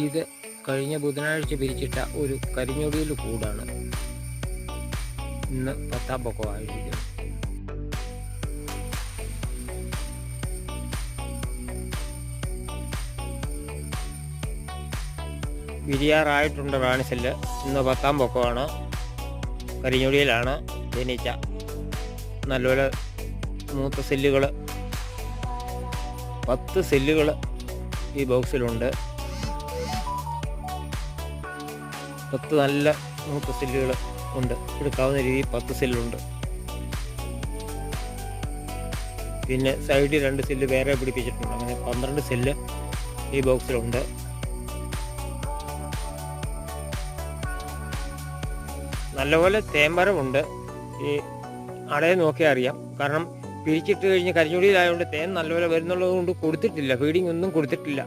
ഇത് കഴിഞ്ഞ ബുധനാഴ്ച പിരിച്ചിട്ട ഒരു കരിഞ്ഞൊടിയിൽ കൂടാണ്. ഇന്ന് 10-ാം പൊക്കമായിരിക്കും. വിരിയാറായിട്ടുണ്ട് റാണിസെല്ല്. ഇന്ന് 10-ാം പൊക്കമാണ്. കരിഞ്ഞൊടിയിലാണ് തേനീച്ച. നല്ലപോലെ മൂത്ത സെല്ലുകൾ 10 സെല്ലുകൾ ഈ ബോക്സിലുണ്ട്. 10 നല്ല മൂത്ത സെല്ലുകൾ ഉണ്ട്. എടുക്കാവുന്ന രീതിയിൽ 10 സെല്ലുണ്ട്. പിന്നെ സൈഡിൽ 2 സെല്ല് വേറെ പിടിപ്പിച്ചിട്ടുണ്ട്. അങ്ങനെ 12 സെല്ല് ഈ ബോക്സിലുണ്ട്. നല്ലപോലെ തേൻമരമുണ്ട്. ഈ അടയെ നോക്കിയാൽ അറിയാം. കാരണം പിരിച്ചിട്ട് കഴിഞ്ഞ് കരിഞ്ഞൊടിയിലായതുകൊണ്ട് തേൻ നല്ലപോലെ വരുന്നുള്ളത് കൊണ്ട് കൊടുത്തിട്ടില്ല, ഫീഡിങ് ഒന്നും കൊടുത്തിട്ടില്ല.